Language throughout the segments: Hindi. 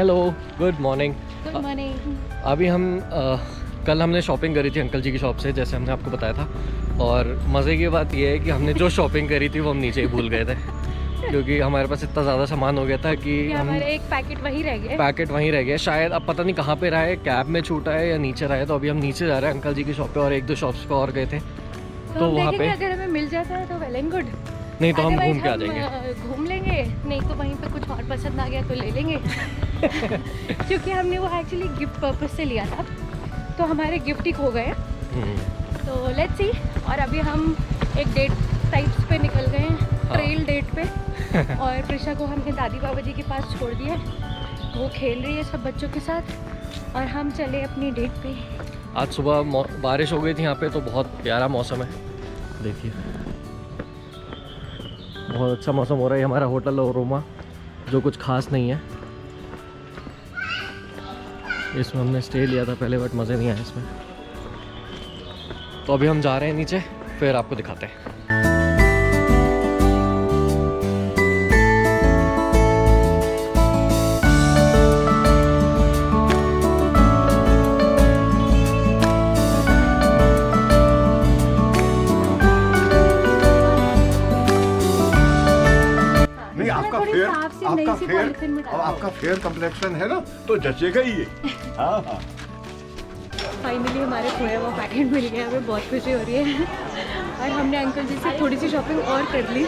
Hello, good morning. Good morning. अभी हम कल हमने शॉपिंग करी थी अंकल जी की शॉप से, जैसे हमने आपको बताया था। और मज़े की बात यह है कि हमने जो शॉपिंग करी थी वो हम नीचे ही भूल गए थे क्योंकि हमारे पास इतना ज़्यादा सामान हो गया था कि हमारा एक पैकेट वहीं रह गया। शायद अब पता नहीं कहाँ पे रहा है, कैब में छूटा है या नीचे रहा है। तो अभी हम नीचे जा रहे हैं अंकल जी की शॉप पे, और एक दो शॉप्स पे और गए थे तो वहाँ पे अगर हमें मिल जाता है तो वेल एंड गुड, नहीं तो हम घूम के आ जाएंगे। घूम लेंगे, नहीं तो वहीं पे कुछ और पसंद आ गया तो ले लेंगे क्योंकि हमने वो एक्चुअली गिफ्ट पर्पस से लिया था तो हमारे गिफ्ट ही खो गए। तो लेट्स सी। और अभी हम एक डेट टाइप्स पे निकल गए हैं, ट्रेल डेट पे और प्रिशा को हमने दादी बाबा जी के पास छोड़ दिया, वो खेल रही है सब बच्चों के साथ और हम चले अपनी डेट पे। आज सुबह बारिश हो गई थी यहाँ पे, तो बहुत प्यारा मौसम है। देखिए बहुत अच्छा मौसम हो रहा है। हमारा होटल ओरोमा जो कुछ खास नहीं है, इसमें हमने स्टे लिया था पहले बट मज़े नहीं आए इसमें। तो अभी हम जा रहे हैं नीचे, फिर आपको दिखाते हैं। आपका फेयर कम्प्लेक्शन है ना तो जचेगा ही ये। हाँ हाँ। फाइनली हमारे खोया हुआ पैकेट मिल गया, हमें बहुत खुशी हो रही है और हमने अंकल जी से थोड़ी सी शॉपिंग और कर ली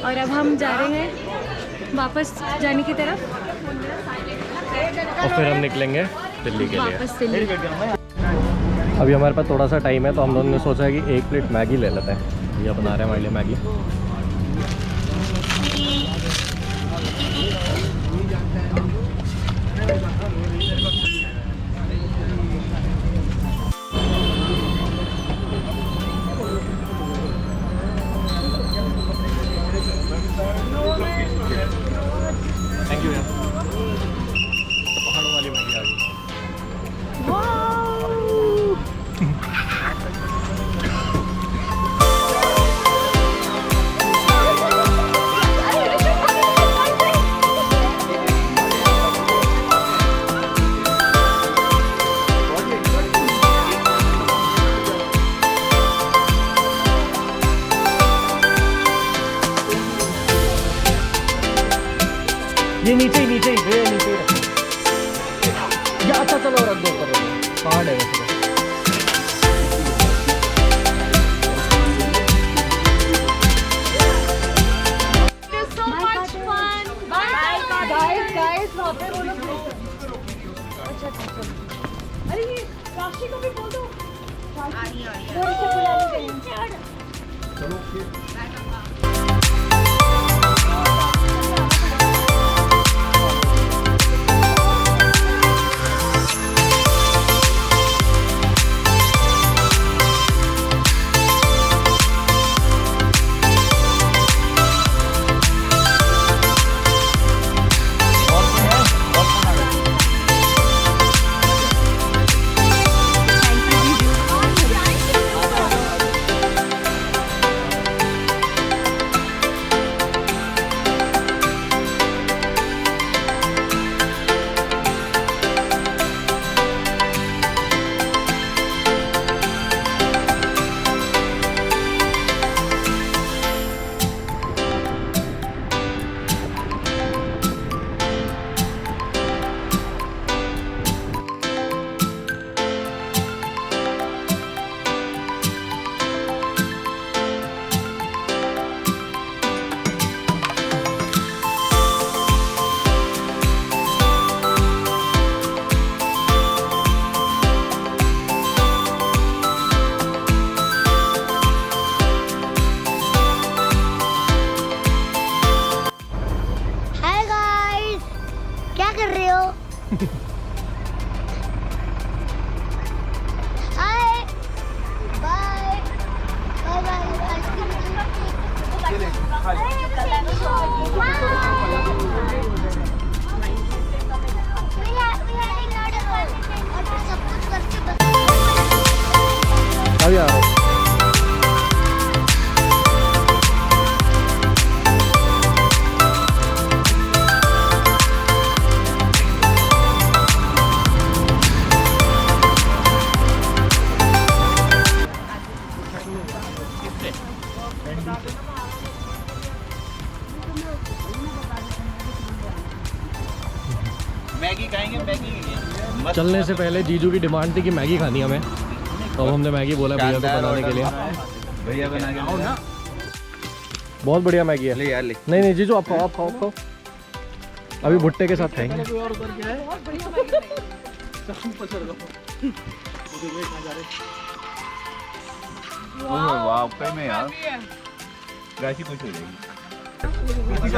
और अब हम जा रहे हैं वापस जाने की तरफ और फिर हम निकलेंगे दिल्ली के लिए। वापस दिल्ली। अभी हमारे पास थोड़ा सा टाइम है तो हम दोनों ने सोचा है कि एक प्लेट मैगी ले लेते हैं। भैया बना रहे हैं हमारे लिए मैगी। थैंक यू यार, पहाड़ों वाली मैगी आ गई। ये नीचे ही नीचे या अच्छा चलो रख दो, पहाड़ है वैसे। अरे ये राशि को भी बोल दो। चलने से पहले जीजू की डिमांड थी कि मैगी खानी है हमें, तो हमने मैगी बोला भैया को बनाने के लिए। भैया बना के ना। बहुत बढ़िया मैगी है। ले यार ले। नहीं नहीं जीजू आप खाओ आप खाओ आप खाओ, अभी भुट्टे के साथ खाएंगे। वाकई में यार वैसी कुछ हो जाएगी।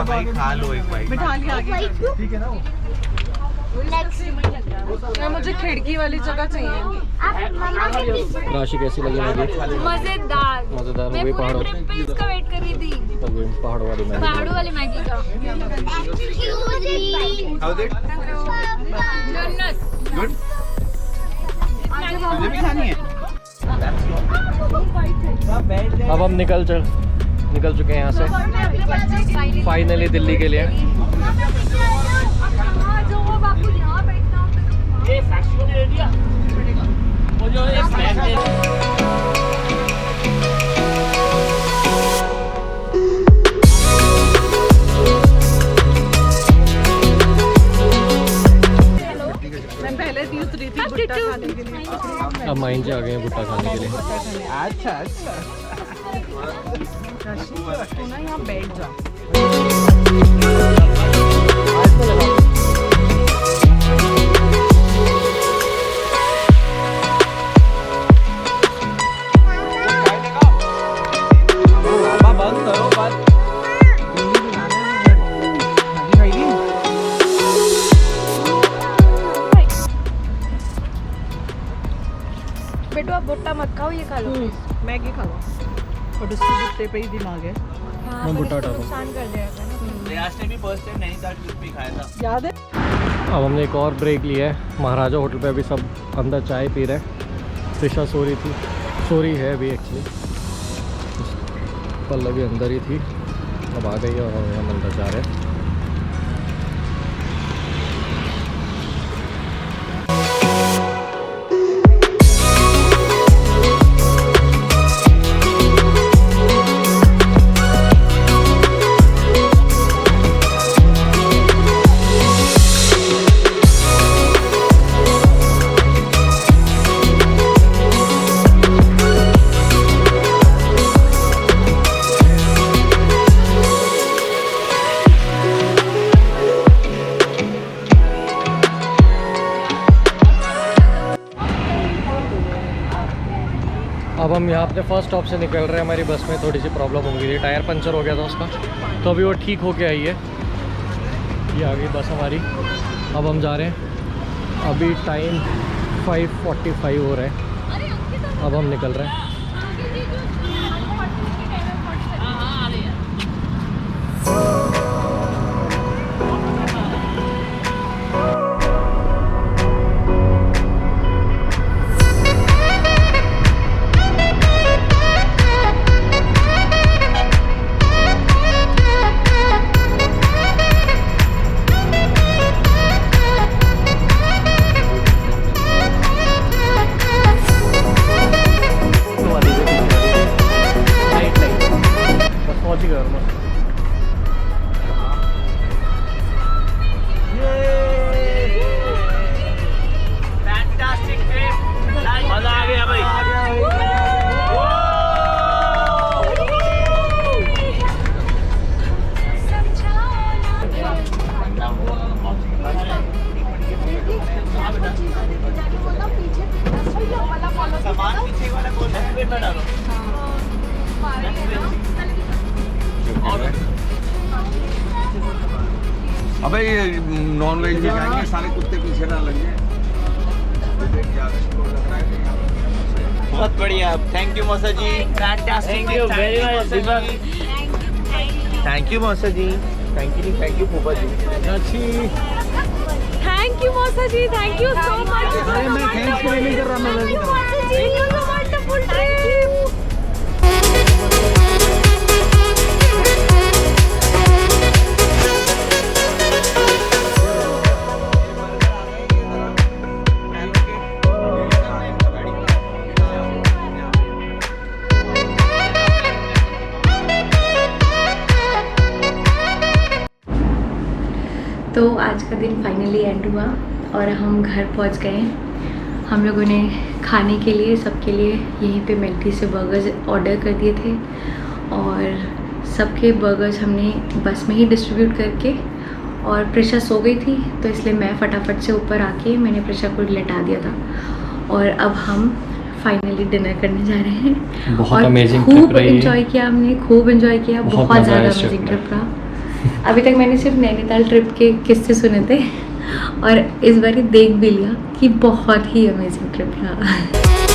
भाई खा लो एक बाइट। बिठा लिया आगे। ठीक है ना। मुझे खिड़की वाली जगह चाहिए। राशि कैसी लगी मैगी? मजेदार। मजेदार हो मैं गई। पूरे पहाड़ों ट्रिप पे इसका वेट कर रही थी, हो गई पहाड़ों वाली मैगी। पहाड़ों वाली मैगी का। How's it? जन्नत। Good. मुझे भी खानी है। अब हम निकल चुके हैं यहाँ से फाइनली दिल्ली के लिए। मैं पहले भी उतरी थी भुट्टा खाने के लिए। अब माइन से आ गए हैं भुट्टा खाने के लिए। अच्छा अच्छा। तू ना यहाँ बैठ जा। बंद करो बात। बेटू आप भुट्टा मत खाओ, ये खा लो। मैगी खा लो। और उसके भुट्टे पे ही दिमाग है। मैं भुट्टा हटा दूँ। नुकसान कर देगा ना। प्रयास ने भी फर्स्ट टाइम नैनीताल ट्रिप पे खाया था। याद है? अब हमने एक और ब्रेक लिया है। महाराजा होटल पे अभी सब अंदर चाय पी रहे हैं। त्रिशा सो रही है अभी एक्चुअली। पल्लवी अंदर ही थी, अब आ गई है और हम अंदर जा रहे हैं। अब हम यहाँ अपने फर्स्ट स्टॉप से निकल रहे हैं। हमारी बस में थोड़ी सी प्रॉब्लम हो गई थी, टायर पंचर हो गया था उसका, तो अभी वो ठीक होके आई है। ये आ गई बस हमारी। अब हम जा रहे हैं। अभी टाइम 5:45 हो रहा है। अब हम निकल रहे हैं। अबे ये नॉन वेज भी खाएंगे, सारे कुत्ते पीछे ना लग जाए। बहुत बढ़िया, थैंक यू मौसा जी। Thank you very much. Thank you मौसा जी। थैंक यू फूफा जी। थैंक यू मौसा जी, थैंक यू सो मच। अरे मैं थैंक्स के लिए नहीं कर रहा, मैं थैंक यू मौसा जी, it was a wonderful trip. तो आज का दिन फाइनली एंड हुआ और हम घर पहुंच गए। हम लोगों ने खाने के लिए सबके लिए यहीं पे मेल्टी से बर्गर्स ऑर्डर कर दिए थे और सबके बर्गर्स हमने बस में ही डिस्ट्रीब्यूट करके, और प्रिशा सो गई थी तो इसलिए मैं फटाफट से ऊपर आके मैंने प्रिशा को लेटा दिया था। और अब हम फाइनली डिनर करने जा रहे हैं। बहुत और amazing खूब trip रही है। एंजॉय किया हमने, खूब एंजॉय किया, बहुत बहुत मज़ा आया ज़्यादा इस trip अमेजिंग में। ट्रिप रहा। अभी तक मैंने सिर्फ नैनीताल ट्रिप के किस्से सुने थे और इस बार देख भी लिया कि बहुत ही अमेजिंग ट्रिप रहा।